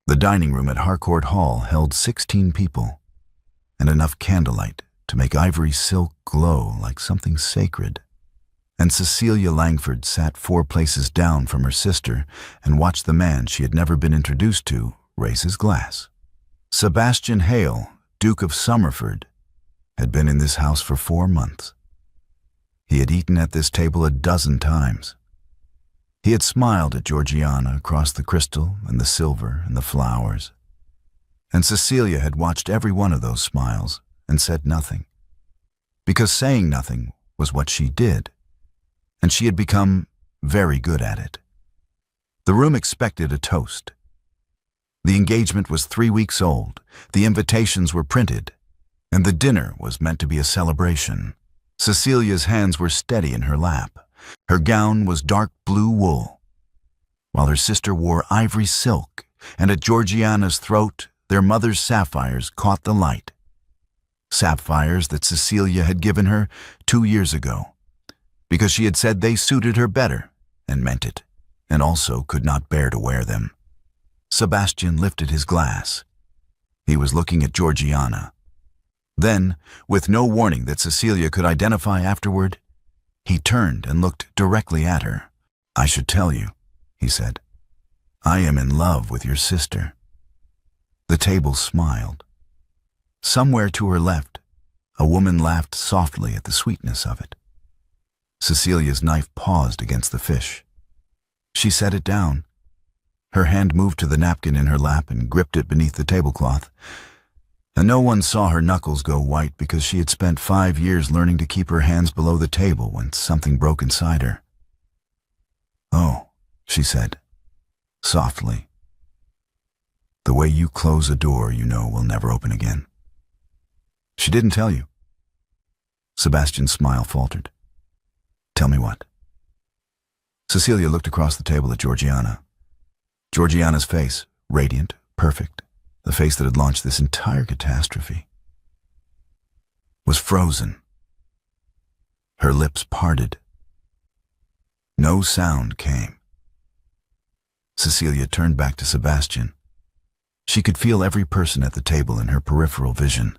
The dining room at Harcourt Hall held 16 people, and enough candlelight to make ivory silk glow like something sacred. And Cecilia Langford sat 4 places down from her sister and watched the man she had never been introduced to raise his glass. Sebastian Hale, Duke of Somerford, had been in this house for 4 months. He had eaten at this table a dozen times. He had smiled at Georgiana across the crystal and the silver and the flowers. And Cecilia had watched every one of those smiles and said nothing, because saying nothing was what she did, and she had become very good at it. The room expected a toast. The engagement was 3 weeks old, the invitations were printed, and the dinner was meant to be a celebration. Cecilia's hands were steady in her lap. Her gown was dark blue wool, while her sister wore ivory silk, and at Georgiana's throat their mother's sapphires caught the light. Sapphires that Cecilia had given her 2 years ago, because she had said they suited her better, and meant it, and also could not bear to wear them. Sebastian lifted his glass. He was looking at Georgiana. Then, with no warning that Cecilia could identify afterward, he turned and looked directly at her. "I should tell you," he said. "I am in love with your sister." The table smiled. Somewhere to her left, a woman laughed softly at the sweetness of it. Cecilia's knife paused against the fish. She set it down. Her hand moved to the napkin in her lap and gripped it beneath the tablecloth. And no one saw her knuckles go white because she had spent 5 years learning to keep her hands below the table when something broke inside her. "Oh," she said, softly. "The way you close a door you know will never open again." "She didn't tell you." Sebastian's smile faltered. "Tell me what?" Cecilia looked across the table at Georgiana. Georgiana's face, radiant, perfect, the face that had launched this entire catastrophe, was frozen. Her lips parted. No sound came. Cecilia turned back to Sebastian. She could feel every person at the table in her peripheral vision,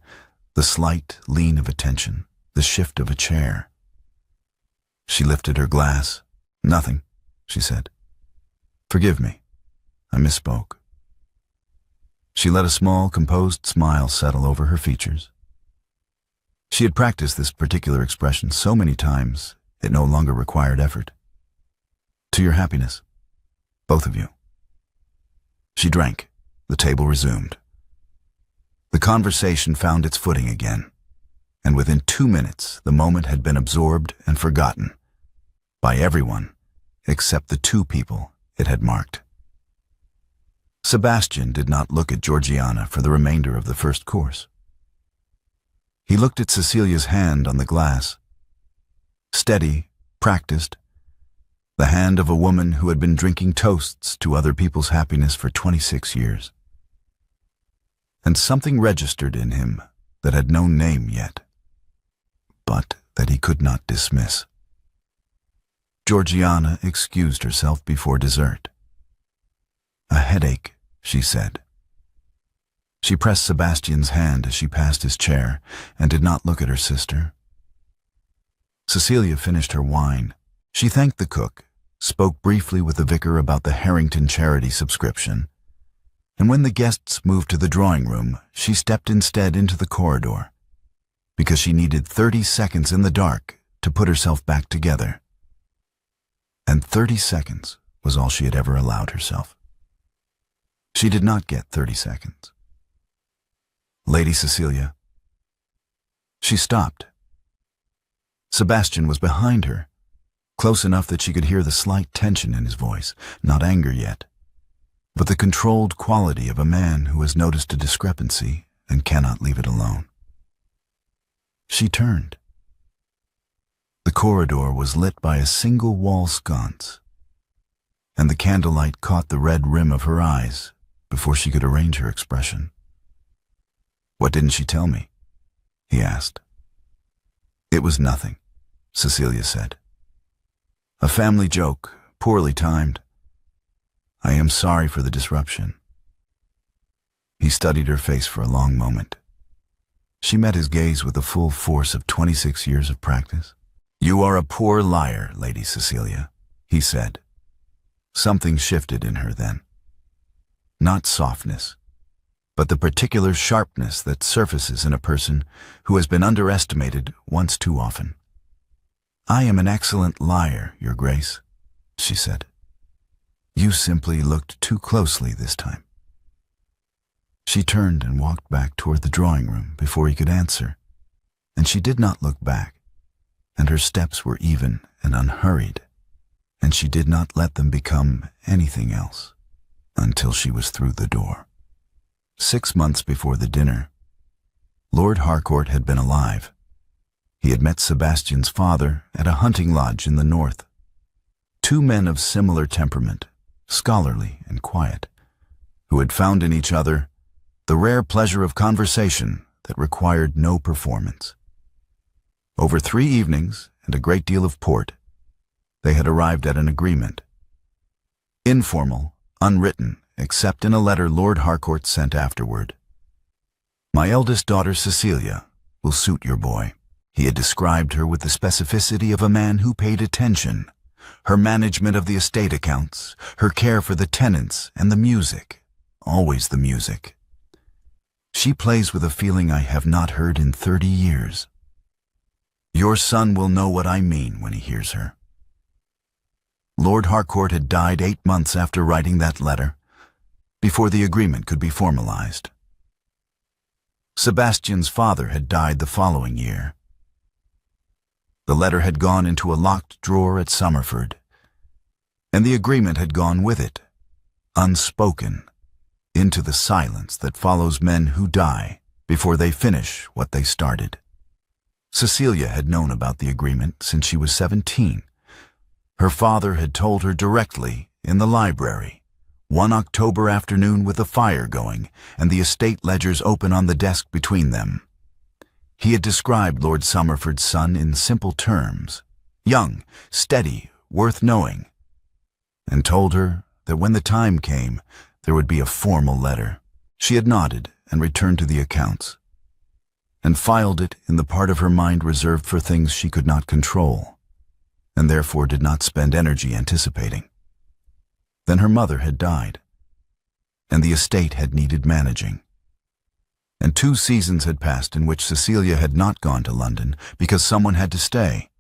the slight lean of attention, the shift of a chair. She lifted her glass. "Nothing," she said. "Forgive me. I misspoke." She let a small, composed smile settle over her features. She had practiced this particular expression so many times, it no longer required effort. "To your happiness, both of you." She drank. The table resumed. The conversation found its footing again, and within 2 minutes the moment had been absorbed and forgotten by everyone except the 2 people it had marked. Sebastian did not look at Georgiana for the remainder of the first course. He looked at Cecilia's hand on the glass. Steady, practiced, the hand of a woman who had been drinking toasts to other people's happiness for 26 years. And something registered in him that had no name yet, but that he could not dismiss. Georgiana excused herself before dessert. "A headache," she said. She pressed Sebastian's hand as she passed his chair and did not look at her sister. Cecilia finished her wine. She thanked the cook, spoke briefly with the vicar about the Harrington charity subscription, and when the guests moved to the drawing room, she stepped instead into the corridor, because she needed 30 seconds in the dark to put herself back together. And 30 seconds was all she had ever allowed herself. She did not get 30 seconds. "Lady Cecilia." She stopped. Sebastian was behind her, close enough that she could hear the slight tension in his voice, not anger yet, but the controlled quality of a man who has noticed a discrepancy and cannot leave it alone. She turned. The corridor was lit by a single wall sconce, and the candlelight caught the red rim of her eyes before she could arrange her expression. "What didn't she tell me?" he asked. "It was nothing," Cecilia said. "A family joke, poorly timed. I am sorry for the disruption." He studied her face for a long moment. She met his gaze with the full force of 26 years of practice. "You are a poor liar, Lady Cecilia," he said. Something shifted in her then. Not softness, but the particular sharpness that surfaces in a person who has been underestimated once too often. "I am an excellent liar, Your Grace," she said. "You simply looked too closely this time." She turned and walked back toward the drawing room before he could answer, and she did not look back, and her steps were even and unhurried, and she did not let them become anything else until she was through the door. 6 months before the dinner, Lord Harcourt had been alive. He had met Sebastian's father at a hunting lodge in the north. Two men of similar temperament, scholarly and quiet, who had found in each other the rare pleasure of conversation that required no performance. Over 3 evenings and a great deal of port, they had arrived at an agreement. Informal, unwritten, except in a letter Lord Harcourt sent afterward. "My eldest daughter Cecilia will suit your boy." He had described her with the specificity of a man who paid attention. Her management of the estate accounts, her care for the tenants and the music, always the music. "She plays with a feeling I have not heard in 30 years. Your son will know what I mean when he hears her." Lord Harcourt had died 8 months after writing that letter, before the agreement could be formalized. Sebastian's father had died the following year. The letter had gone into a locked drawer at Somerford, and the agreement had gone with it, unspoken, into the silence that follows men who die before they finish what they started. Cecilia had known about the agreement since she was 17. Her father had told her directly in the library, one October afternoon with the fire going and the estate ledgers open on the desk between them. He had described Lord Somerford's son in simple terms, young, steady, worth knowing, and told her that when the time came, there would be a formal letter. She had nodded and returned to the accounts, and filed it in the part of her mind reserved for things she could not control, and therefore did not spend energy anticipating. Then her mother had died, and the estate had needed managing. And 2 seasons had passed in which Cecilia had not gone to London because someone had to stay,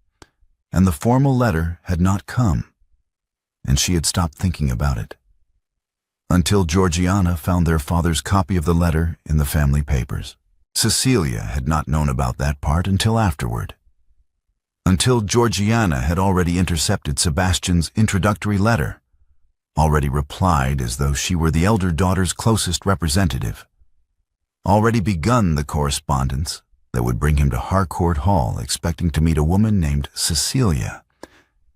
and the formal letter had not come, and she had stopped thinking about it. Until Georgiana found their father's copy of the letter in the family papers. Cecilia had not known about that part until afterward. Until Georgiana had already intercepted Sebastian's introductory letter, already replied as though she were the elder daughter's closest representative, already begun the correspondence that would bring him to Harcourt Hall expecting to meet a woman named Cecilia,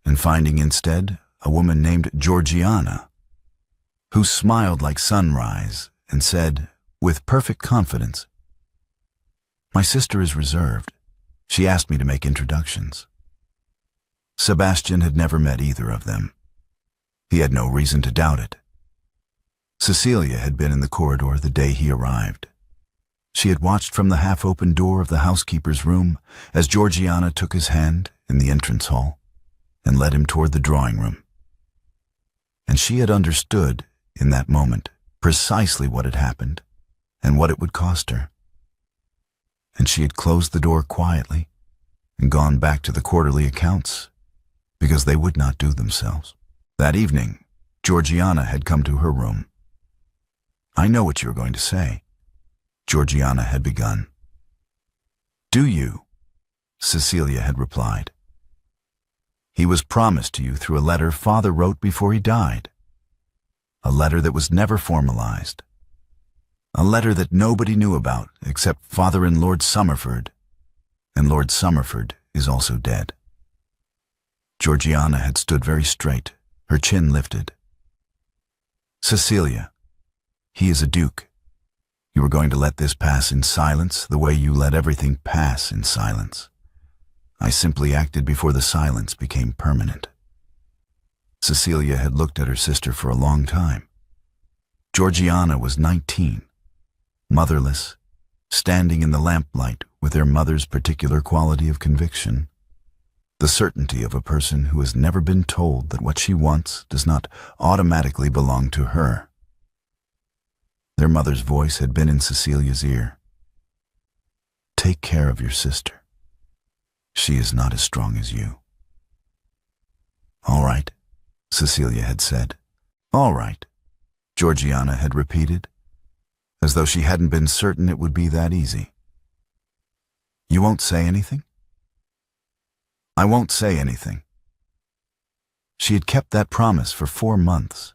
and finding instead a woman named Georgiana, who smiled like sunrise and said, with perfect confidence, "My sister is reserved. She asked me to make introductions." Sebastian had never met either of them. He had no reason to doubt it. Cecilia had been in the corridor the day he arrived. She had watched from the half-open door of the housekeeper's room as Georgiana took his hand in the entrance hall and led him toward the drawing room. And she had understood, in that moment, precisely what had happened and what it would cost her. And she had closed the door quietly and gone back to the quarterly accounts because they would not do themselves. That evening, Georgiana had come to her room. "I know what you are going to say," Georgiana had begun. "Do you?" Cecilia had replied. "He was promised to you through a letter Father wrote before he died. A letter that was never formalized. A letter that nobody knew about except Father and Lord Somerford, and Lord Somerford is also dead." Georgiana had stood very straight, her chin lifted. "Cecilia, he is a duke. You are going to let this pass in silence the way you let everything pass in silence. I simply acted before the silence became permanent." Cecilia had looked at her sister for a long time. Georgiana was 19, motherless, standing in the lamplight with their mother's particular quality of conviction, the certainty of a person who has never been told that what she wants does not automatically belong to her. Their mother's voice had been in Cecilia's ear. "Take care of your sister. She is not as strong as you." "All right," Cecilia had said. "All right," Georgiana had repeated, as though she hadn't been certain it would be that easy. "You won't say anything?" "I won't say anything." She had kept that promise for 4 months.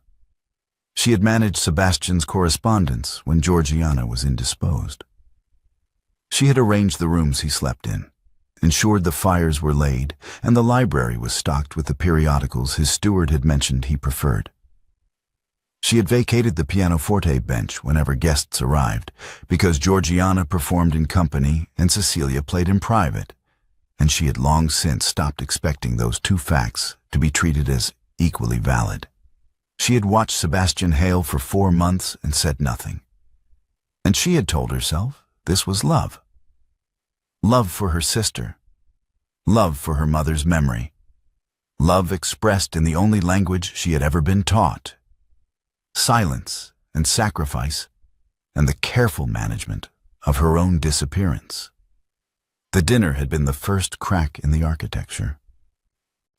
She had managed Sebastian's correspondence when Georgiana was indisposed. She had arranged the rooms he slept in, ensured the fires were laid, and the library was stocked with the periodicals his steward had mentioned he preferred. She had vacated the pianoforte bench whenever guests arrived, because Georgiana performed in company and Cecilia played in private, and she had long since stopped expecting those two facts to be treated as equally valid. She had watched Sebastian hail for 4 months and said nothing. And she had told herself this was love. Love for her sister. Love for her mother's memory. Love expressed in the only language she had ever been taught. Silence and sacrifice, and the careful management of her own disappearance. The dinner had been the first crack in the architecture.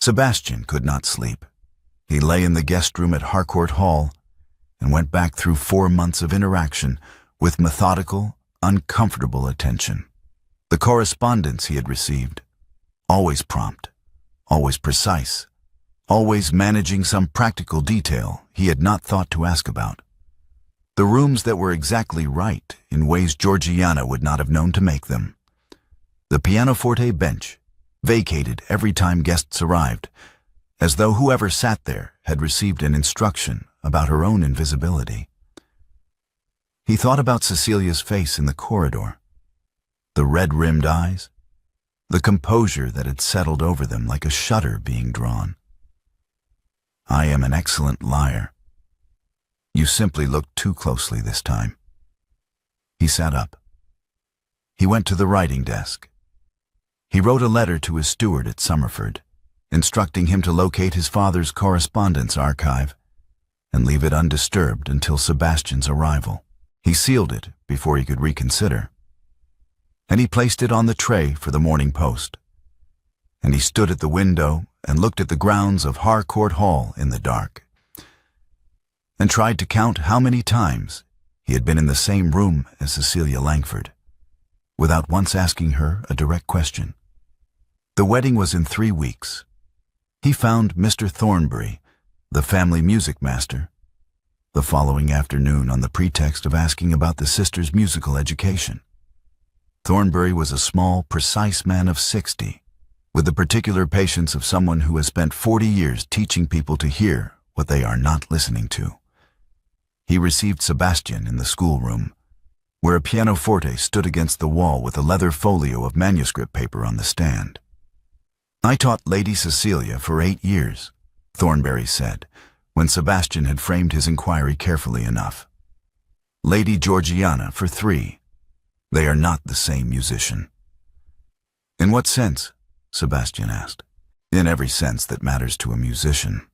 Sebastian could not sleep. He lay in the guest room at Harcourt Hall and went back through 4 months of interaction with methodical, uncomfortable attention. The correspondence he had received, always prompt, always precise, always managing some practical detail he had not thought to ask about. The rooms that were exactly right in ways Georgiana would not have known to make them. The pianoforte bench, vacated every time guests arrived, as though whoever sat there had received an instruction about her own invisibility. He thought about Cecilia's face in the corridor, the red-rimmed eyes, the composure that had settled over them like a shutter being drawn. "I am an excellent liar. You simply looked too closely this time." He sat up. He went to the writing desk. He wrote a letter to his steward at Somerford, instructing him to locate his father's correspondence archive and leave it undisturbed until Sebastian's arrival. He sealed it before he could reconsider, and he placed it on the tray for the morning post. And he stood at the window and looked at the grounds of Harcourt Hall in the dark, and tried to count how many times he had been in the same room as Cecilia Langford, without once asking her a direct question. The wedding was in 3 weeks. He found Mr. Thornbury, the family music master, the following afternoon on the pretext of asking about the sisters' musical education. Thornbury was a small, precise man of 60, with the particular patience of someone who has spent 40 years teaching people to hear what they are not listening to. He received Sebastian in the schoolroom, where a pianoforte stood against the wall with a leather folio of manuscript paper on the stand. "I taught Lady Cecilia for 8 years, Thornbury said, when Sebastian had framed his inquiry carefully enough. Lady Georgiana for 3. They are not the same musician." "In what sense?" Sebastian asked. "In every sense that matters to a musician."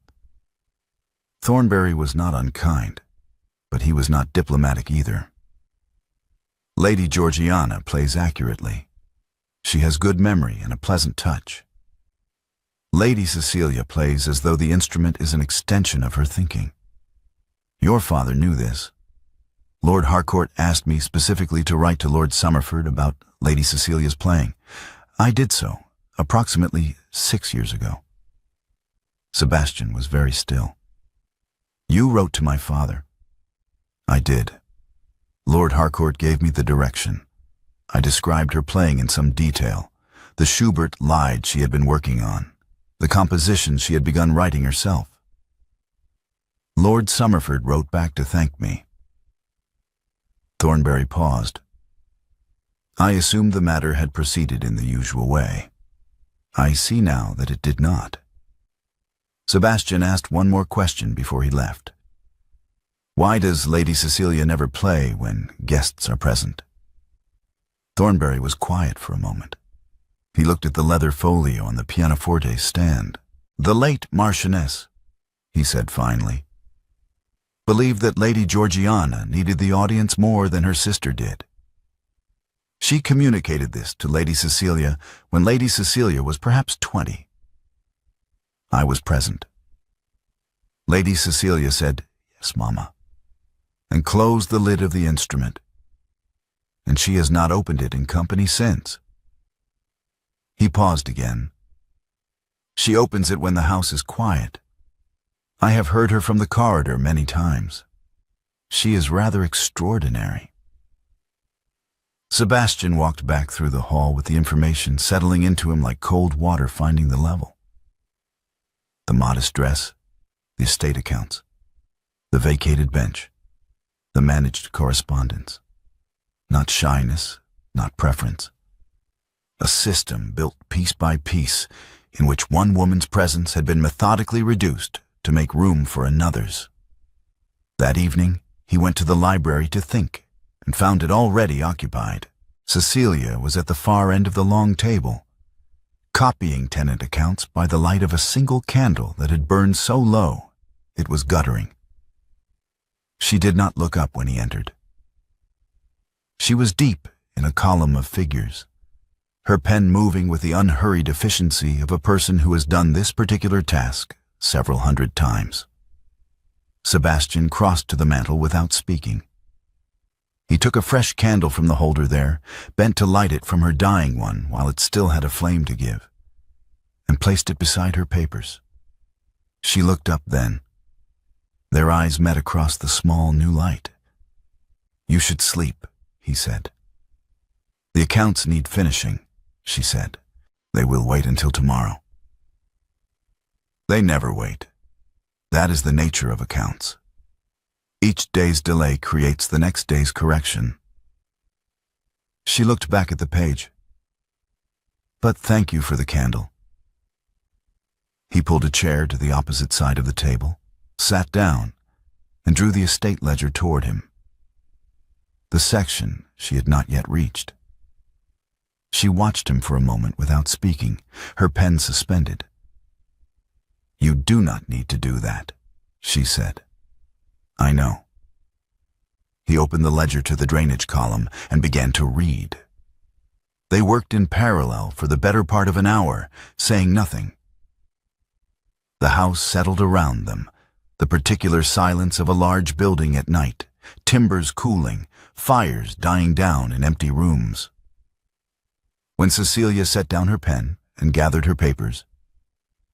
Thornbury was not unkind, but he was not diplomatic either. "Lady Georgiana plays accurately. She has good memory and a pleasant touch. Lady Cecilia plays as though the instrument is an extension of her thinking. Your father knew this. Lord Harcourt asked me specifically to write to Lord Somerford about Lady Cecilia's playing. I did so, approximately 6 years ago." Sebastian was very still. "You wrote to my father." "I did. Lord Harcourt gave me the direction. I described her playing in some detail, the Schubert Lied she had been working on, the compositions she had begun writing herself. Lord Somerford wrote back to thank me." Thornbury paused. "I assumed the matter had proceeded in the usual way. I see now that it did not." Sebastian asked one more question before he left. Why does Lady Cecilia never play when guests are present? Thornbury was quiet for a moment. He looked at the leather folio on the pianoforte stand. The late Marchioness, he said finally, believed that Lady Georgiana needed the audience more than her sister did. She communicated this to Lady Cecilia when Lady Cecilia was perhaps 20. I was present. Lady Cecilia said, "Yes, Mamma," and closed the lid of the instrument, and she has not opened it in company since. He paused again. She opens it when the house is quiet. I have heard her from the corridor many times. She is rather extraordinary. Sebastian walked back through the hall with the information settling into him like cold water finding the level. The modest dress, the estate accounts, the vacated bench, the managed correspondence. Not shyness, not preference. A system built piece by piece in which one woman's presence had been methodically reduced to make room for another's. That evening, he went to the library to think and found it already occupied. Cecilia was at the far end of the long table, copying tenant accounts by the light of a single candle that had burned so low it was guttering. She did not look up when he entered. She was deep in a column of figures, her pen moving with the unhurried efficiency of a person who has done this particular task several hundred times. Sebastian crossed to the mantel without speaking. He took a fresh candle from the holder there, bent to light it from her dying one while it still had a flame to give, and placed it beside her papers. She looked up then. Their eyes met across the small new light. "You should sleep," he said. "The accounts need finishing," she said. "They will wait until tomorrow." They never wait. That is the nature of accounts. Each day's delay creates the next day's correction. She looked back at the page. "But thank you for the candle." He pulled a chair to the opposite side of the table, sat down, and drew the estate ledger toward him. The section she had not yet reached. She watched him for a moment without speaking, her pen suspended. "You do not need to do that," she said. "I know." He opened the ledger to the drainage column and began to read. They worked in parallel for the better part of an hour, saying nothing. The house settled around them, the particular silence of a large building at night, timbers cooling, fires dying down in empty rooms. When Cecilia set down her pen and gathered her papers,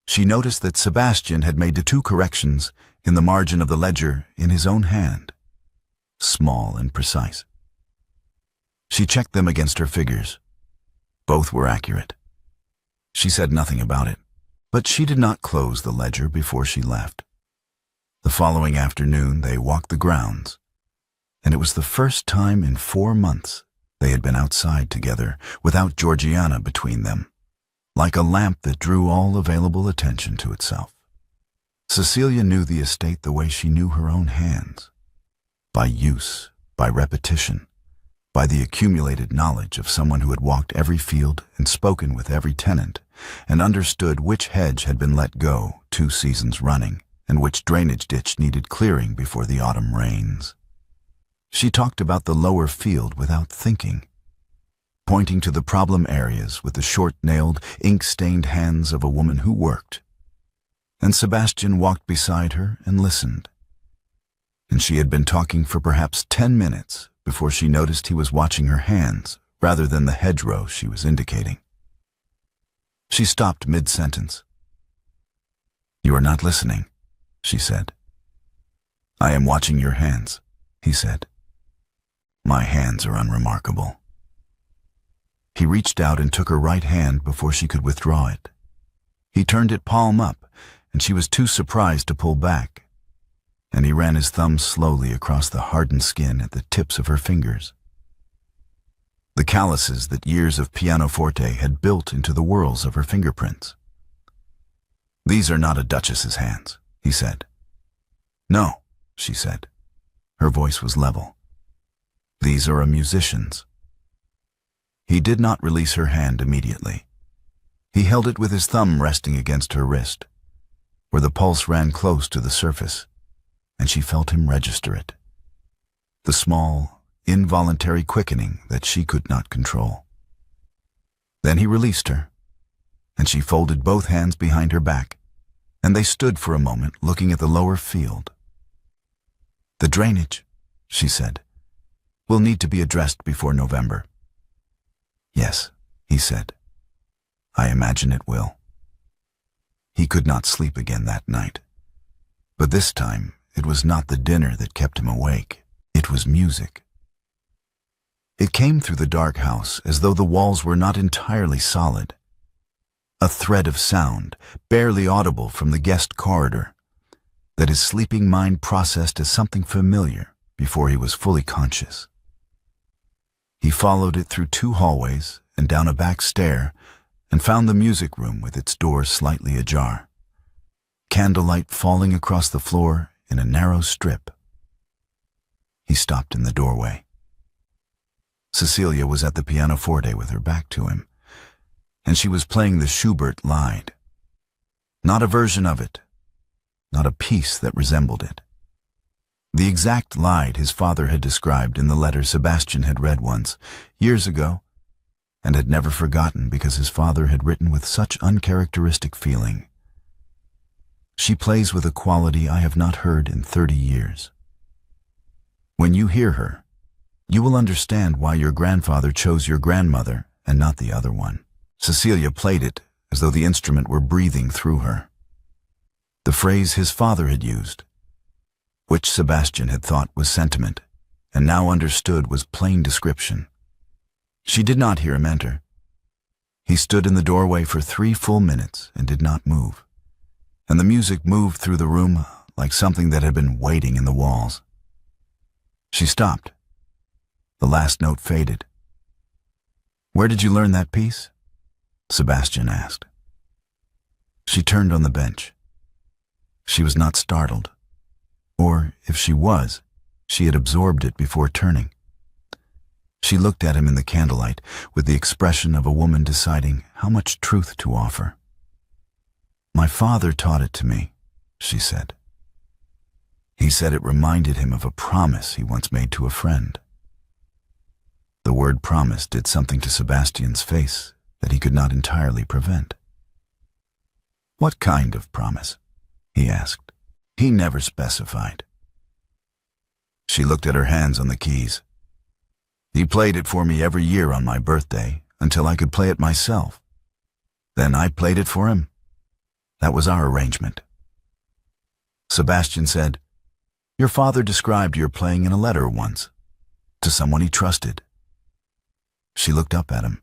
she noticed that Sebastian had made the 2 corrections in the margin of the ledger in his own hand, small and precise. She checked them against her figures. Both were accurate. She said nothing about it, but she did not close the ledger before she left. The following afternoon they walked the grounds, and it was the first time in 4 months they had been outside together without Georgiana between them, like a lamp that drew all available attention to itself. Cecilia knew the estate the way she knew her own hands, by use, by repetition, by the accumulated knowledge of someone who had walked every field and spoken with every tenant, and understood which hedge had been let go 2 seasons running, and which drainage ditch needed clearing before the autumn rains. She talked about the lower field without thinking, pointing to the problem areas with the short-nailed, ink-stained hands of a woman who worked. And Sebastian walked beside her and listened. And she had been talking for perhaps 10 minutes before she noticed he was watching her hands rather than the hedgerow she was indicating. She stopped mid-sentence. "You are not listening," she said. "I am watching your hands," he said. "My hands are unremarkable." He reached out and took her right hand before she could withdraw it. He turned it palm up, and she was too surprised to pull back, and he ran his thumb slowly across the hardened skin at the tips of her fingers. The calluses that years of pianoforte had built into the whorls of her fingerprints. "These are not a duchess's hands," he said. "No," she said. Her voice was level. "These are a musician's." He did not release her hand immediately. He held it with his thumb resting against her wrist, where the pulse ran close to the surface, and she felt him register it. The small, involuntary quickening that she could not control. Then he released her, and she folded both hands behind her back, and they stood for a moment looking at the lower field. "The drainage," she said, "will need to be addressed before November." "Yes," he said. "I imagine it will." He could not sleep again that night. But this time, it was not the dinner that kept him awake. It was music. It came through the dark house as though the walls were not entirely solid. A thread of sound, barely audible from the guest corridor, that his sleeping mind processed as something familiar before he was fully conscious. He followed it through 2 hallways and down a back stair and found the music room with its door slightly ajar, candlelight falling across the floor in a narrow strip. He stopped in the doorway. Cecilia was at the pianoforte with her back to him, and she was playing the Schubert Lied. Not a version of it, not a piece that resembled it. The exact Lied his father had described in the letter Sebastian had read once, years ago, and had never forgotten because his father had written with such uncharacteristic feeling. She plays with a quality I have not heard in 30 years. When you hear her, you will understand why your grandfather chose your grandmother and not the other one. Cecilia played it as though the instrument were breathing through her. The phrase his father had used, which Sebastian had thought was sentiment, and now understood was plain description. She did not hear him enter. He stood in the doorway for 3 full minutes and did not move, and the music moved through the room like something that had been waiting in the walls. She stopped. The last note faded. "Where did you learn that piece?" Sebastian asked. She turned on the bench. She was not startled. Or, if she was, she had absorbed it before turning. She looked at him in the candlelight with the expression of a woman deciding how much truth to offer. "My father taught it to me," she said. He said it reminded him of a promise he once made to a friend. The word promise did something to Sebastian's face that he could not entirely prevent. "What kind of promise?" he asked. He never specified. She looked at her hands on the keys. "He played it for me every year on my birthday until I could play it myself. Then I played it for him. That was our arrangement." Sebastian said, "Your father described your playing in a letter once, to someone he trusted." She looked up at him.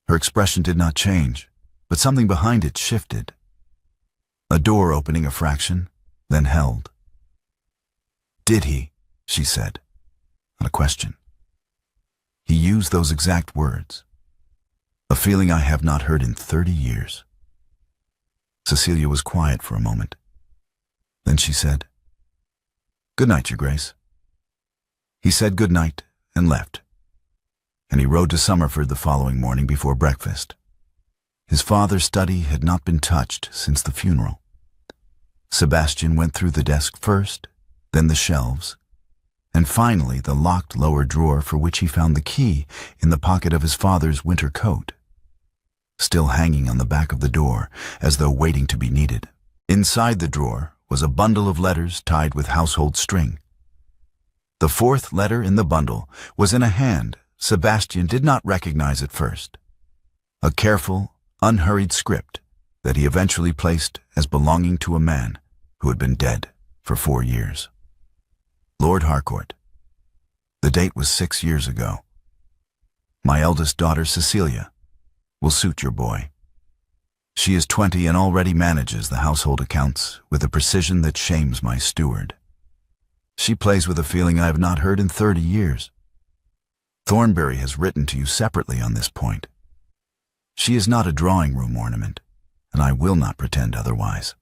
Her expression did not change, but something behind it shifted. A door opening a fraction, then held. "Did he?" she said, not a question. He used those exact words. A feeling I have not heard in 30 years. Cecilia was quiet for a moment. Then she said, "Good night, Your Grace." He said good night and left, and he rode to Somerford the following morning before breakfast. His father's study had not been touched since the funeral. Sebastian went through the desk first, then the shelves, and finally the locked lower drawer for which he found the key in the pocket of his father's winter coat, still hanging on the back of the door as though waiting to be needed. Inside the drawer was a bundle of letters tied with household string. The 4th letter in the bundle was in a hand Sebastian did not recognize at first, a careful, unhurried script that he eventually placed as belonging to a man who had been dead for 4 years. Lord Harcourt. The date was 6 years ago. My eldest daughter, Cecilia, will suit your boy. She is 20 and already manages the household accounts with a precision that shames my steward. She plays with a feeling I have not heard in 30 years. Thornbury has written to you separately on this point. She is not a drawing-room ornament, and I will not pretend otherwise.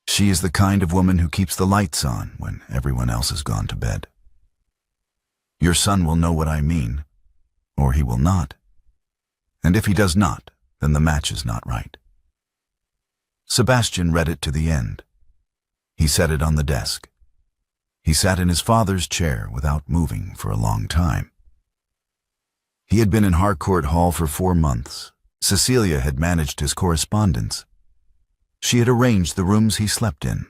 She is the kind of woman who keeps the lights on when everyone else has gone to bed. Your son will know what I mean, or he will not. And if he does not, then the match is not right. Sebastian read it to the end. He set it on the desk. He sat in his father's chair without moving for a long time. He had been in Harcourt Hall for 4 months. Cecilia had managed his correspondence. She had arranged the rooms he slept in.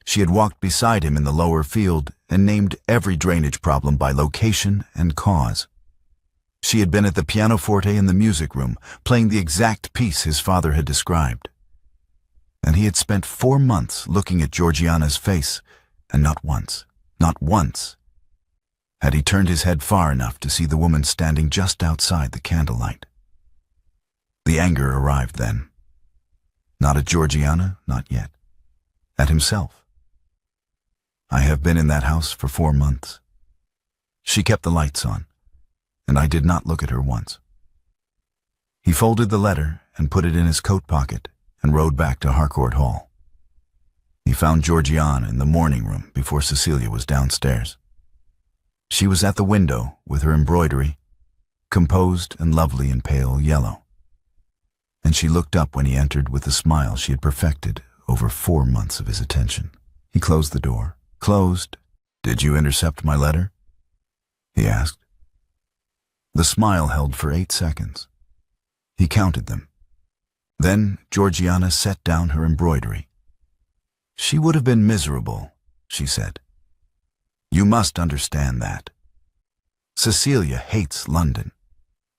She had walked beside him in the lower field and named every drainage problem by location and cause. She had been at the pianoforte in the music room, playing the exact piece his father had described. And he had spent 4 months looking at Georgiana's face, and not once, had he turned his head far enough to see the woman standing just outside the candlelight. The anger arrived then. Not at Georgiana, not yet. At himself. I have been in that house for 4 months. She kept the lights on, and I did not look at her once. He folded the letter and put it in his coat pocket and rode back to Harcourt Hall. He found Georgiana in the morning room before Cecilia was downstairs. She was at the window with her embroidery, composed and lovely in pale yellow. And she looked up when he entered with the smile she had perfected over 4 months of his attention. He closed the door. Closed. "Did you intercept my letter?" he asked. The smile held for 8 seconds. He counted them. Then Georgiana set down her embroidery. "She would have been miserable," she said. "You must understand that. Cecilia hates London.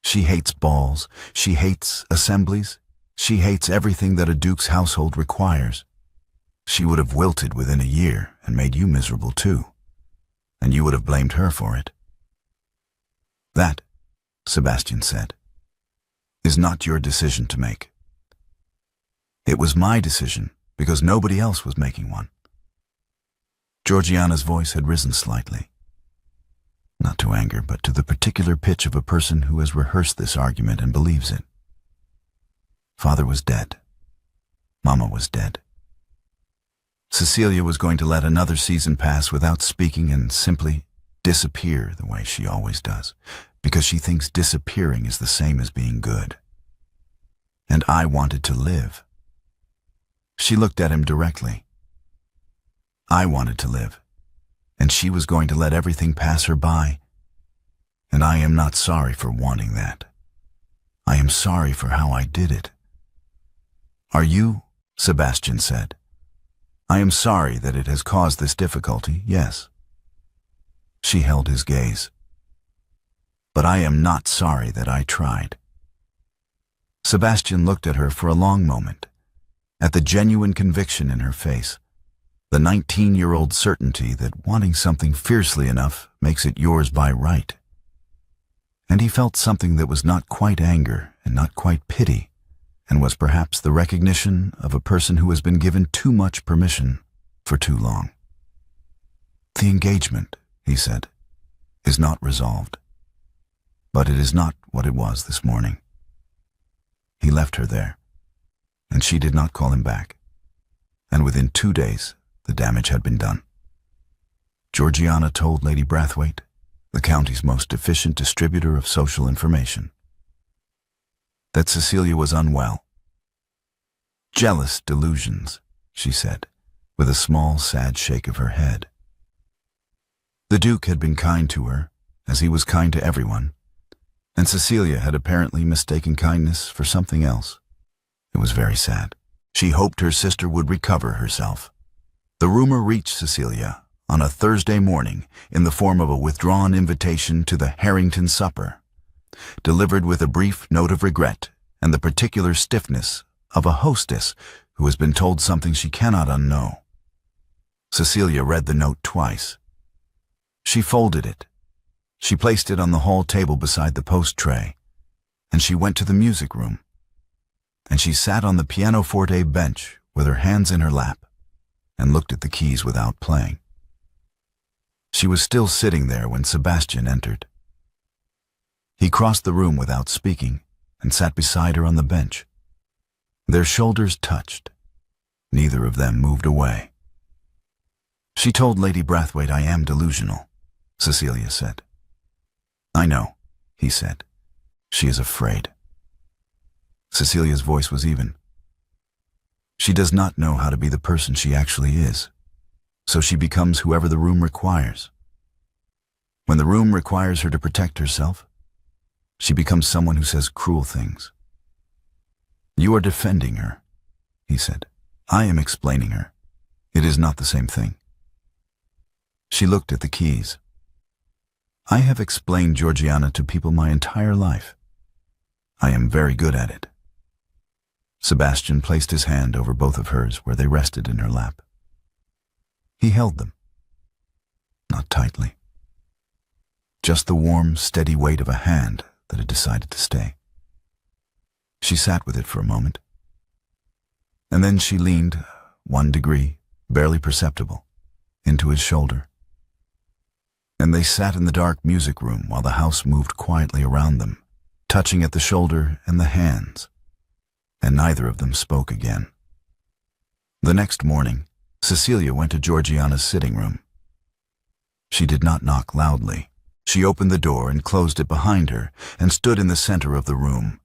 She hates balls, she hates assemblies, she hates everything that a duke's household requires. She would have wilted within a year and made you miserable too, and you would have blamed her for it." "That," Sebastian said, "is not your decision to make. It was my decision because nobody else was making one." Georgiana's voice had risen slightly. Not to anger, but to the particular pitch of a person who has rehearsed this argument and believes it. Father was dead. Mama was dead. Cecilia was going to let another season pass without speaking and simply disappear the way she always does, because she thinks disappearing is the same as being good. And I wanted to live. She looked at him directly. I wanted to live, and she was going to let everything pass her by. And I am not sorry for wanting that. I am sorry for how I did it. "Are you?" Sebastian said. "I am sorry that it has caused this difficulty, yes." She held his gaze. "But I am not sorry that I tried." Sebastian looked at her for a long moment, at the genuine conviction in her face, the 19-year-old certainty that wanting something fiercely enough makes it yours by right. And he felt something that was not quite anger and not quite pity, and was perhaps the recognition of a person who has been given too much permission for too long. "The engagement," he said, "is not resolved. But it is not what it was this morning." He left her there, and she did not call him back, and within 2 days the damage had been done. Georgiana told Lady Brathwaite, the county's most efficient distributor of social information, that Cecilia was unwell. "Jealous delusions," she said, with a small, sad shake of her head. The Duke had been kind to her, as he was kind to everyone, and Cecilia had apparently mistaken kindness for something else. It was very sad. She hoped her sister would recover herself. The rumor reached Cecilia on a Thursday morning in the form of a withdrawn invitation to the Harrington supper, delivered with a brief note of regret and the particular stiffness of a hostess who has been told something she cannot unknow. Cecilia read the note twice. She folded it. She placed it on the hall table beside the post tray, and she went to the music room. And she sat on the pianoforte bench with her hands in her lap and looked at the keys without playing. She was still sitting there when Sebastian entered. He crossed the room without speaking and sat beside her on the bench. Their shoulders touched. Neither of them moved away. "She told Lady Brathwaite I am delusional," Cecilia said. "I know," he said. "She is afraid." Cecilia's voice was even. "She does not know how to be the person she actually is, so she becomes whoever the room requires. When the room requires her to protect herself, she becomes someone who says cruel things." "You are defending her," he said. "I am explaining her. It is not the same thing." She looked at the keys. "I have explained Georgiana to people my entire life. I am very good at it." Sebastian placed his hand over both of hers where they rested in her lap. He held them. Not tightly. Just the warm, steady weight of a hand that had decided to stay. She sat with it for a moment. And then she leaned 1 degree, barely perceptible, into his shoulder. And they sat in the dark music room while the house moved quietly around them, touching at the shoulder and the hands, and neither of them spoke again. The next morning, Cecilia went to Georgiana's sitting room. She did not knock loudly. She opened the door and closed it behind her and stood in the center of the room.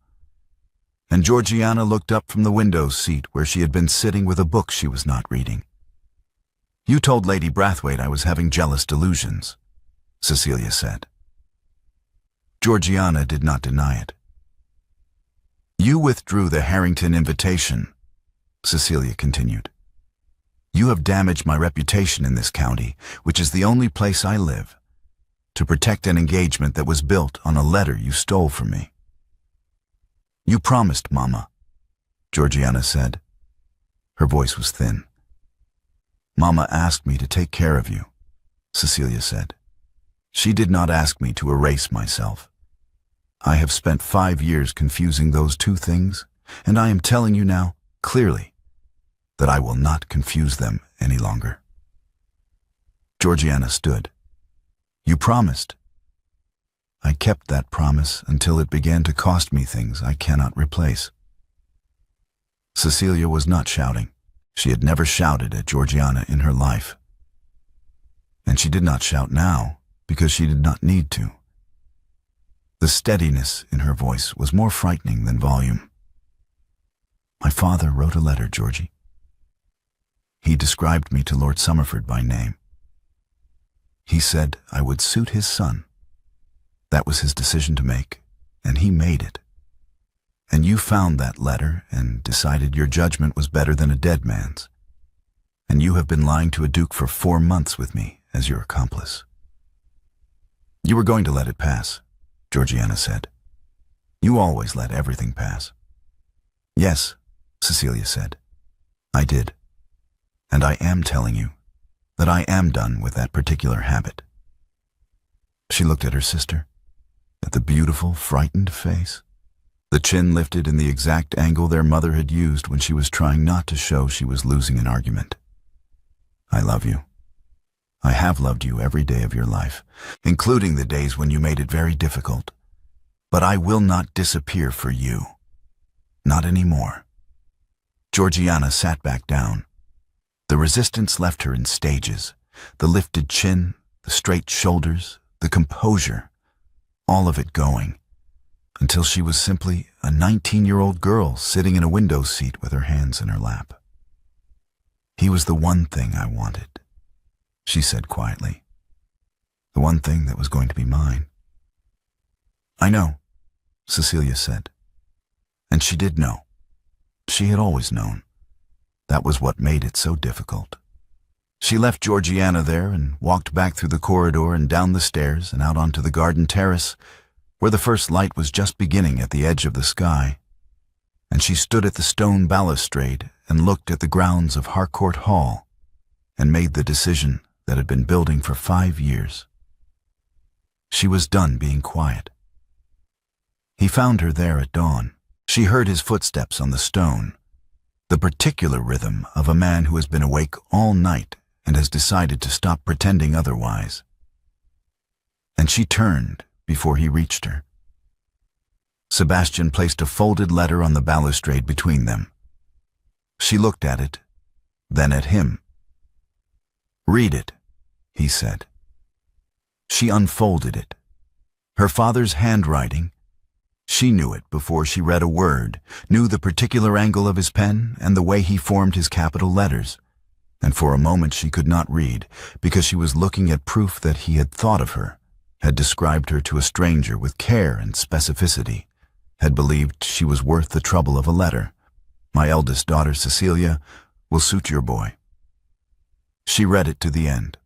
And Georgiana looked up from the window seat where she had been sitting with a book she was not reading. "You told Lady Brathwaite I was having jealous delusions," Cecilia said. Georgiana did not deny it. "You withdrew the Harrington invitation," Cecilia continued. "You have damaged my reputation in this county, which is the only place I live, to protect an engagement that was built on a letter you stole from me." "You promised, Mama," Georgiana said. Her voice was thin. "Mama asked me to take care of you," Cecilia said. "She did not ask me to erase myself. I have spent 5 years confusing those two things, and I am telling you now, clearly, that I will not confuse them any longer." Georgiana stood. "You promised." "I kept that promise until it began to cost me things I cannot replace." Cecilia was not shouting. She had never shouted at Georgiana in her life. And she did not shout now because she did not need to. The steadiness in her voice was more frightening than volume. "My father wrote a letter, Georgie. He described me to Lord Somerford by name. He said I would suit his son. That was his decision to make, and he made it. And you found that letter and decided your judgment was better than a dead man's. And you have been lying to a duke for 4 months with me as your accomplice." "You were going to let it pass," Georgiana said. "You always let everything pass." "Yes," Cecilia said. "I did. And I am telling you that I am done with that particular habit." She looked at her sister, at the beautiful, frightened face, the chin lifted in the exact angle their mother had used when she was trying not to show she was losing an argument. "I love you. I have loved you every day of your life, including the days when you made it very difficult. But I will not disappear for you. Not anymore." Georgiana sat back down. The resistance left her in stages. The lifted chin, the straight shoulders, the composure, all of it going, until she was simply a 19-year-old girl sitting in a window seat with her hands in her lap. "He was the one thing I wanted," she said quietly. "The one thing that was going to be mine." "I know," Cecilia said. And she did know. She had always known. That was what made it so difficult. She left Georgiana there and walked back through the corridor and down the stairs and out onto the garden terrace, where the first light was just beginning at the edge of the sky. And she stood at the stone balustrade and looked at the grounds of Harcourt Hall and made the decision that had been building for 5 years. She was done being quiet. He found her there at dawn. She heard his footsteps on the stone, the particular rhythm of a man who has been awake all night and has decided to stop pretending otherwise. And she turned before he reached her. Sebastian placed a folded letter on the balustrade between them. She looked at it then at him. "Read it," he said. She unfolded it. Her father's handwriting. She knew it before she read a word, knew the particular angle of his pen and the way he formed his capital letters. And for a moment she could not read, because she was looking at proof that he had thought of her, had described her to a stranger with care and specificity, had believed she was worth the trouble of a letter. "My eldest daughter, Cecilia, will suit your boy." She read it to the end.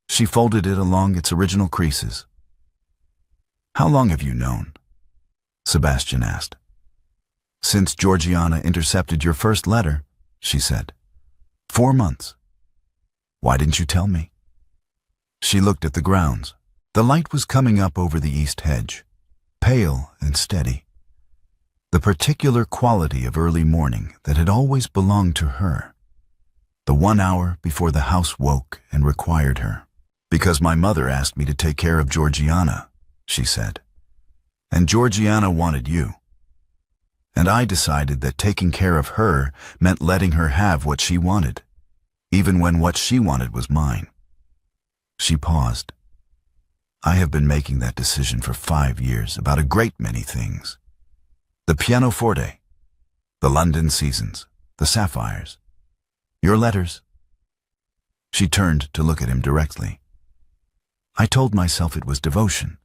She folded it along its original creases. "How long have you known?" Sebastian asked. "Since Georgiana intercepted your first letter," she said. 4 months. "Why didn't you tell me?" She looked at the grounds. The light was coming up over the east hedge, pale and steady. The particular quality of early morning that had always belonged to her. The 1 hour before the house woke and required her. "Because my mother asked me to take care of Georgiana," she said. "And Georgiana wanted you. And I decided that taking care of her meant letting her have what she wanted, even when what she wanted was mine." She paused. "I have been making that decision for 5 years about a great many things. The pianoforte, the London seasons, the sapphires, your letters." She turned to look at him directly. "I told myself it was devotion.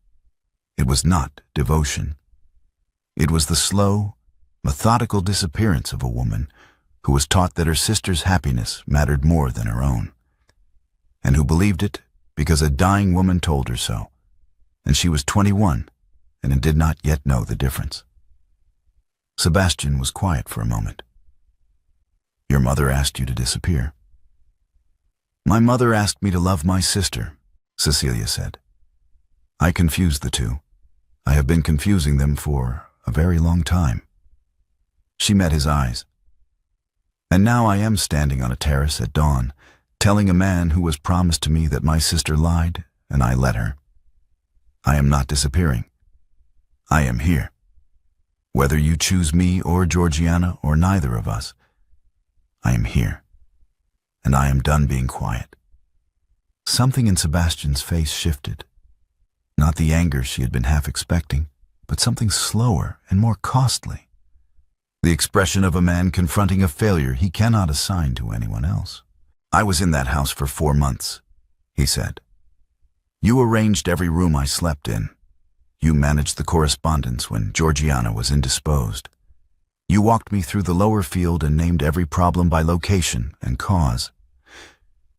It was not devotion. It was the slow, methodical disappearance of a woman who was taught that her sister's happiness mattered more than her own, and who believed it because a dying woman told her so, and she was 21 and did not yet know the difference." Sebastian was quiet for a moment. "Your mother asked you to disappear." "My mother asked me to love my sister," Cecilia said. "I confused the two. I have been confusing them for a very long time." She met his eyes. "And now I am standing on a terrace at dawn, telling a man who was promised to me that my sister lied, and I let her. I am not disappearing. I am here. Whether you choose me or Georgiana or neither of us, I am here. And I am done being quiet." Something in Sebastian's face shifted. Not the anger she had been half expecting, but something slower and more costly. The expression of a man confronting a failure he cannot assign to anyone else. "I was in that house for 4 months, he said. "You arranged every room I slept in. You managed the correspondence when Georgiana was indisposed. You walked me through the lower field and named every problem by location and cause.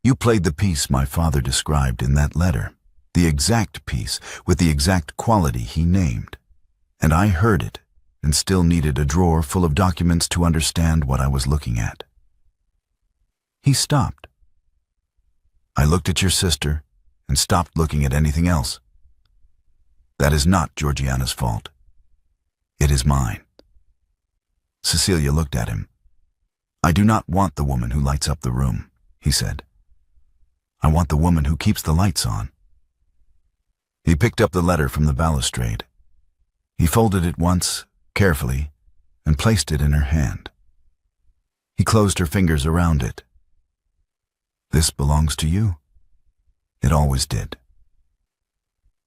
You played the piece my father described in that letter, the exact piece with the exact quality he named. And I heard it and still needed a drawer full of documents to understand what I was looking at." He stopped. "I looked at your sister and stopped looking at anything else. That is not Georgiana's fault. It is mine." Cecilia looked at him. "I do not want the woman who lights up the room," he said. "I want the woman who keeps the lights on." He picked up the letter from the balustrade. He folded it once, carefully, and placed it in her hand. He closed her fingers around it. "This belongs to you. It always did."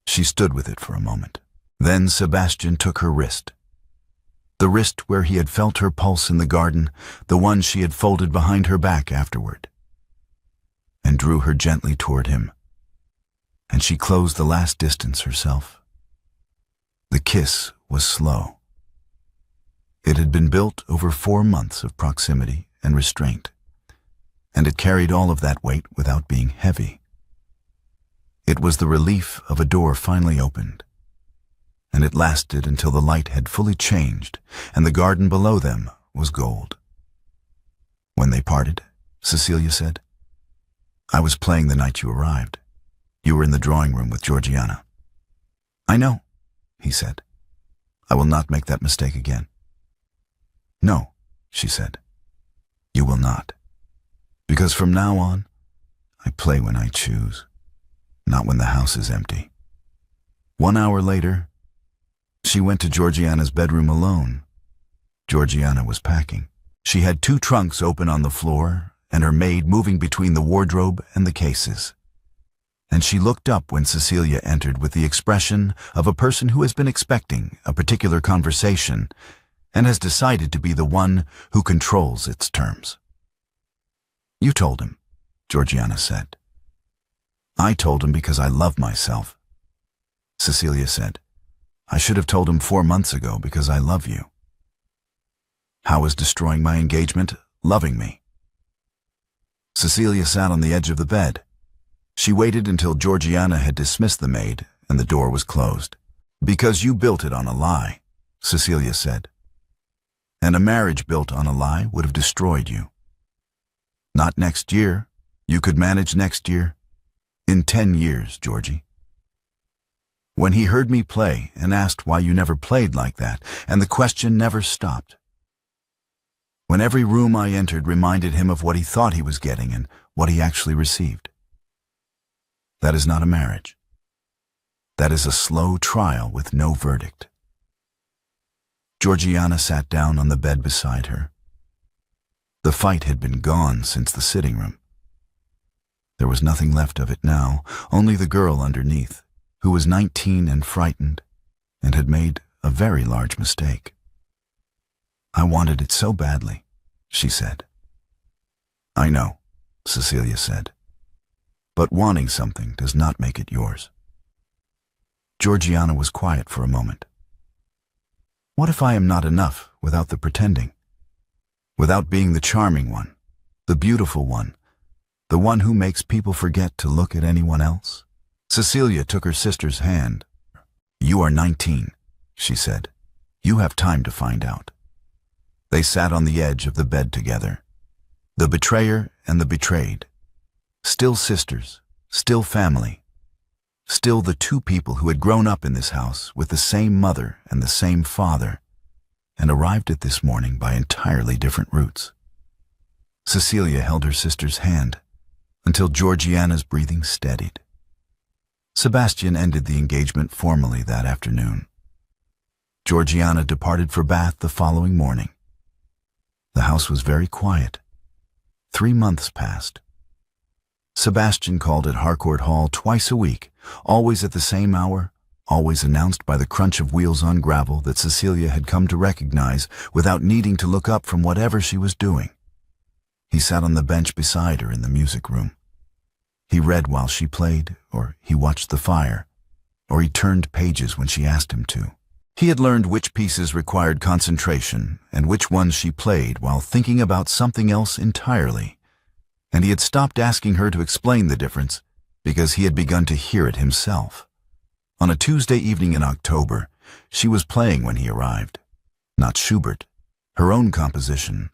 She stood with it for a moment. Then Sebastian took her wrist. The wrist where he had felt her pulse in the garden, the one she had folded behind her back afterward, and drew her gently toward him. And she closed the last distance herself. The kiss was slow. It had been built over 4 months of proximity and restraint, and it carried all of that weight without being heavy. It was the relief of a door finally opened, and it lasted until the light had fully changed and the garden below them was gold. When they parted, Cecilia said, "I was playing the night you arrived. You were in the drawing room with Georgiana." "I know," he said. "I will not make that mistake again." "No," she said, "you will not. Because from now on, I play when I choose, not when the house is empty." 1 hour later, she went to Georgiana's bedroom alone. Georgiana was packing. She had 2 trunks open on the floor and her maid moving between the wardrobe and the cases. And she looked up when Cecilia entered with the expression of a person who has been expecting a particular conversation and has decided to be the one who controls its terms. "You told him," Georgiana said. "I told him because I love myself," Cecilia said. "I should have told him 4 months ago because I love you." "How is destroying my engagement loving me?" Cecilia sat on the edge of the bed. She waited until Georgiana had dismissed the maid and the door was closed. "Because you built it on a lie," Cecilia said. "And a marriage built on a lie would have destroyed you. Not next year. You could manage next year. In 10 years, Georgie." When he heard me play and asked why you never played like that, and the question never stopped. When every room I entered reminded him of what he thought he was getting and what he actually received. That is not a marriage. That is a slow trial with no verdict. Georgiana sat down on the bed beside her. The fight had been gone since the sitting room. There was nothing left of it now, only the girl underneath, who was 19 and frightened, and had made a very large mistake. "I wanted it so badly," she said. "I know," Cecilia said. "But wanting something does not make it yours." Georgiana was quiet for a moment. "What if I am not enough without the pretending? Without being the charming one, the beautiful one, the one who makes people forget to look at anyone else?" Cecilia took her sister's hand. "You are 19, she said. "You have time to find out." They sat on the edge of the bed together, the betrayer and the betrayed. Still sisters, still family, still the two people who had grown up in this house with the same mother and the same father, and arrived at this morning by entirely different routes. Cecilia held her sister's hand until Georgiana's breathing steadied. Sebastian ended the engagement formally that afternoon. Georgiana departed for Bath the following morning. The house was very quiet. 3 months passed. Sebastian called at Harcourt Hall twice a week, always at the same hour, always announced by the crunch of wheels on gravel that Cecilia had come to recognize without needing to look up from whatever she was doing. He sat on the bench beside her in the music room. He read while she played, or he watched the fire, or he turned pages when she asked him to. He had learned which pieces required concentration and which ones she played while thinking about something else entirely, and he had stopped asking her to explain the difference because he had begun to hear it himself. On a Tuesday evening in October, she was playing when he arrived. Not Schubert, her own composition,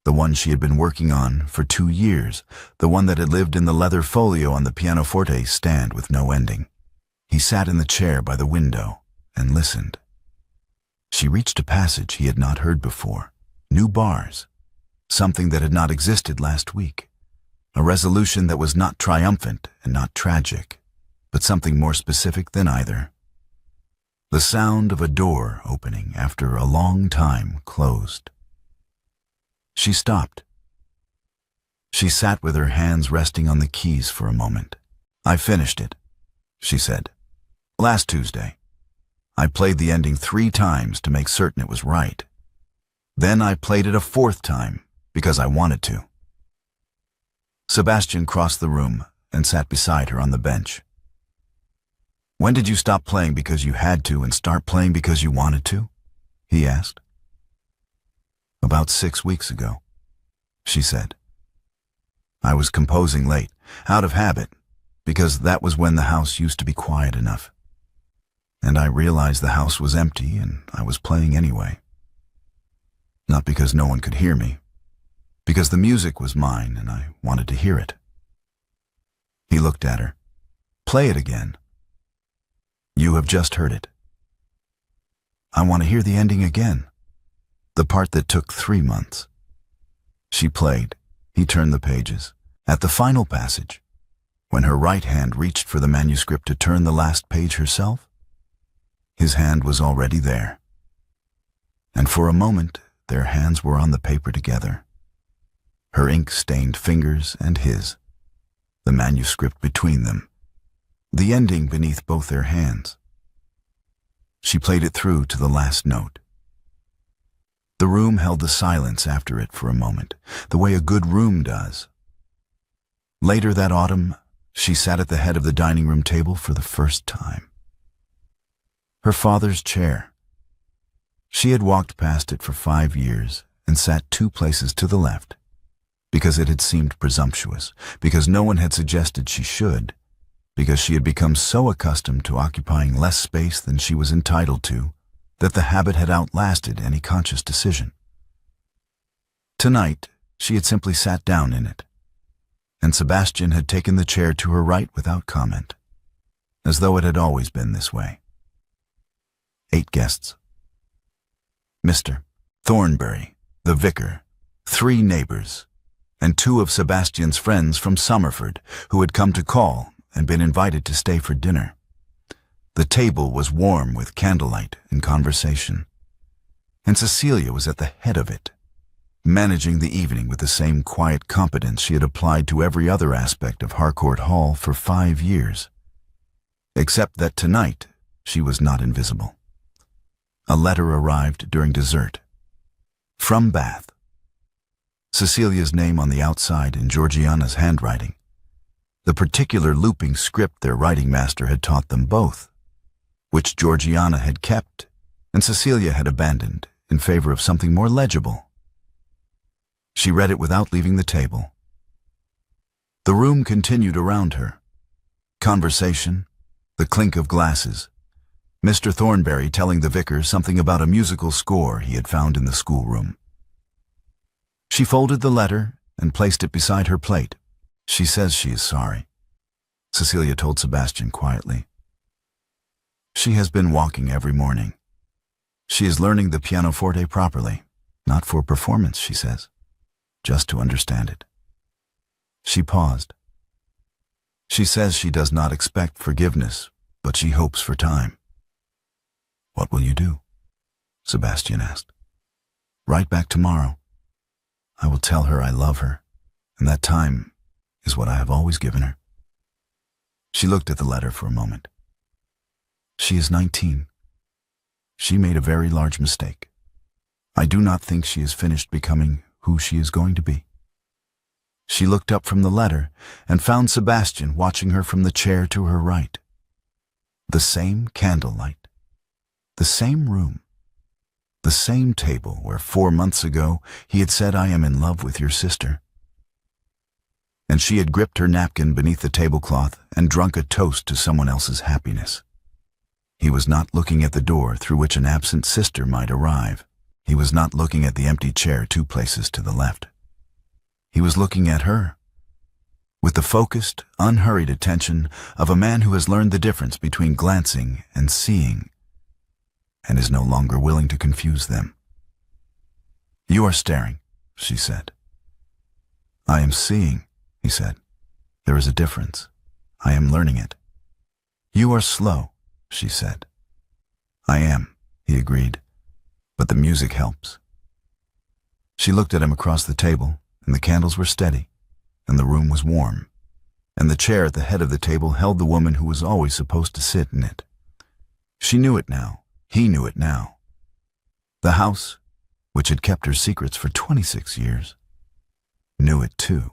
the one she had been working on for 2 years, the one that had lived in the leather folio on the pianoforte stand with no ending. He sat in the chair by the window and listened. She reached a passage he had not heard before, new bars, something that had not existed last week, a resolution that was not triumphant and not tragic, but something more specific than either. The sound of a door opening after a long time closed. She stopped. She sat with her hands resting on the keys for a moment. "I finished it," she said. "Last Tuesday. I played the ending 3 times to make certain it was right. Then I played it a 4th time because I wanted to." Sebastian crossed the room and sat beside her on the bench. "When did you stop playing because you had to and start playing because you wanted to?" he asked. "About 6 weeks ago," she said. "I was composing late, out of habit, because that was when the house used to be quiet enough. And I realized the house was empty and I was playing anyway. Not because no one could hear me, because the music was mine and I wanted to hear it." He looked at her. "Play it again." "You have just heard it." "I want to hear the ending again, the part that took 3 months." She played. He turned the pages. At the final passage, when her right hand reached for the manuscript to turn the last page herself, his hand was already there. And for a moment, their hands were on the paper together. her ink-stained fingers and his, the manuscript between them, the ending beneath both their hands. She played it through to the last note. The room held the silence after it for a moment, the way a good room does. Later that autumn, she sat at the head of the dining room table for the first time. Her father's chair. She had walked past it for 5 years and sat 2 places to the left, because it had seemed presumptuous, because no one had suggested she should, because she had become so accustomed to occupying less space than she was entitled to, that the habit had outlasted any conscious decision. Tonight, she had simply sat down in it, and Sebastian had taken the chair to her right without comment, as though it had always been this way. 8 guests. Mr. Thornbury, the vicar, 3 neighbors, and 2 of Sebastian's friends from Somerford who had come to call and been invited to stay for dinner. The table was warm with candlelight and conversation, and Cecilia was at the head of it, managing the evening with the same quiet competence she had applied to every other aspect of Harcourt Hall for 5 years, except that tonight she was not invisible. A letter arrived during dessert. From Bath. Cecilia's name on the outside in Georgiana's handwriting, the particular looping script their writing master had taught them both, which Georgiana had kept and Cecilia had abandoned in favor of something more legible. She read it without leaving the table. The room continued around her. Conversation, the clink of glasses, Mr. Thornbury telling the vicar something about a musical score he had found in the schoolroom. She folded the letter and placed it beside her plate. She says she is sorry, Cecilia told Sebastian quietly. She has been walking every morning. She is learning the pianoforte properly, not for performance, she says, just to understand it. She paused. She says she does not expect forgiveness, but she hopes for time. What will you do? Sebastian asked. Write back tomorrow. I will tell her I love her, and that time is what I have always given her. She looked at the letter for a moment. She is 19. She made a very large mistake. I do not think she is finished becoming who she is going to be. She looked up from the letter and found Sebastian watching her from the chair to her right. The same candlelight. The same room. The same table where 4 months ago he had said, I am in love with your sister. And she had gripped her napkin beneath the tablecloth and drunk a toast to someone else's happiness. He was not looking at the door through which an absent sister might arrive. He was not looking at the empty chair 2 places to the left. He was looking at her, with the focused, unhurried attention of a man who has learned the difference between glancing and seeing, and is no longer willing to confuse them. You are staring, she said. I am seeing, he said. There is a difference. I am learning it. You are slow, she said. I am, he agreed, but the music helps. She looked at him across the table, and the candles were steady, and the room was warm, and the chair at the head of the table held the woman who was always supposed to sit in it. She knew it now. He knew it now. The house, which had kept her secrets for 26 years, knew it too.